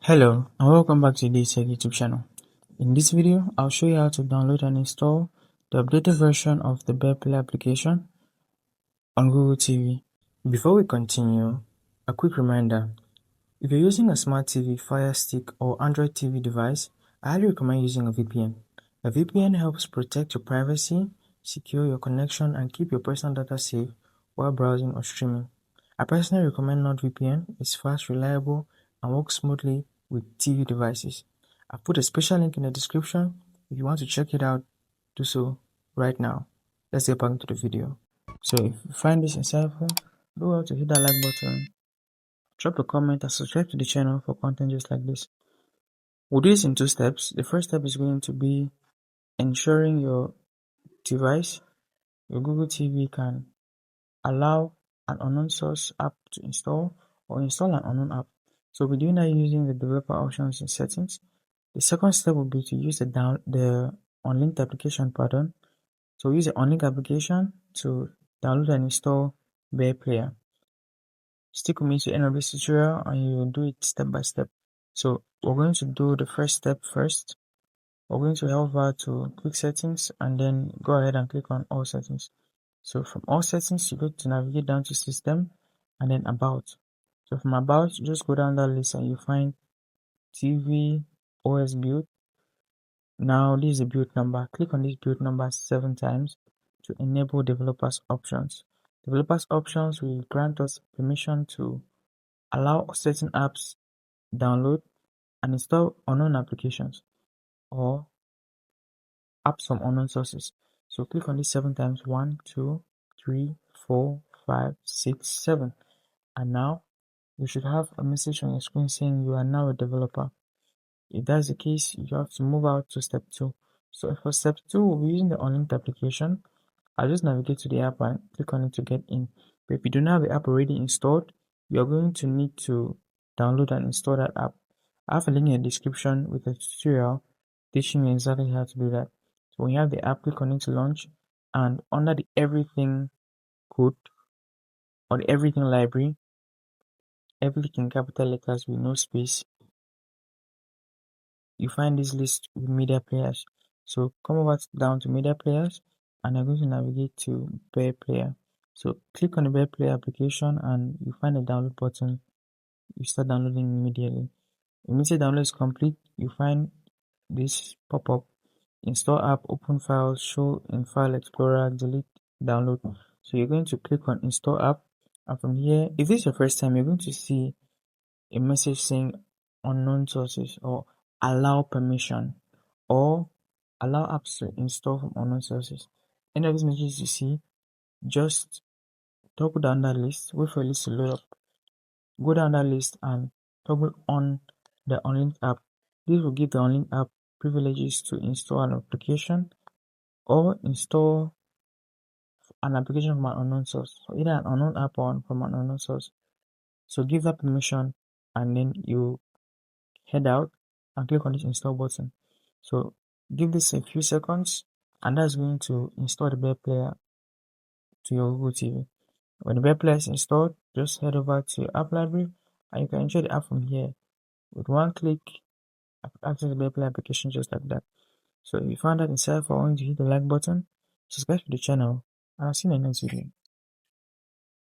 Hello and welcome back to DaveTech YouTube channel. In this video, I'll show you how to download and install the updated version of the Bear Play application on Google TV. Before we continue, a quick reminder. If you're using a smart TV, Fire Stick or Android TV device, I highly recommend using a VPN. A VPN helps protect your privacy, secure your connection, and keep your personal data safe while browsing or streaming. I personally recommend NordVPN. It's fast, reliable, and works smoothly with TV devices. I've put a special link in the description. If you want to check it out, do so right now. Let's get back into the video. So if you find this insightful, do well to hit that like button, drop a comment, and subscribe to the channel for content just like this. We'll do this in 2 steps. The first step is going to be ensuring your device, your Google TV, can allow an unknown source app to install or install an unknown app. So we're doing that using the developer options in settings. The second step will be to use the unlinked application pattern. So use the unlinked application to download and install Bear Player. Stick with me to the end of this tutorial and you will do it step by step. So we're going to do the first step first. We're going to head over to quick settings and then go ahead and click on all settings. So from all settings, you go to navigate down to system and then about. So from about, just go down that list and you find TV OS build. Now this is the build number. Click on this build number 7 times to enable developers options. Developers options will grant us permission to allow certain apps download and install unknown applications or apps from unknown sources. So click on this 7 times. 1, 2, 3, 4, 5, 6, 7. And now you should have a message on your screen saying you are now a developer. If that's the case, you have to move out to step 2. So for step 2, we'll be using the unlinked application. I'll just navigate to the app and click on it to get in. But if you don't have the app already installed, you're going to need to download and install that app. I have a link in the description with a tutorial teaching you exactly how to do that. So when you have the app, click on it to launch, and under the everything code or the everything library, everything in capital letters with no space, you find this list with media players. So come over down to media players and you're going to navigate to Bear Player. So click on the Bear Player application and you find the download button. You start downloading immediately. Once the download is complete, you find this pop-up: install app, open files, show in file explorer, delete, download. So you're going to click on install app, and from here, if this is your first time, you're going to see a message saying unknown sources or allow permission or allow apps to install from unknown sources. Any of these messages you see, just toggle down that list, wait for a list to load up, go down that list and toggle on the unlinked app. This will give the unlinked app privileges to install an application or install an application from an unknown source. So either an unknown app or from an unknown source. So give that permission and then you head out and click on this install button. So give this a few seconds and that's going to install the Bear Player to your Google TV. When the Bear Player is installed, just head over to your app library and you can enjoy the app from here. With one click, access the Bear Player application just like that. So if you found that insightful, I want you to hit the like button, subscribe to the channel, and I'll see you in the next video.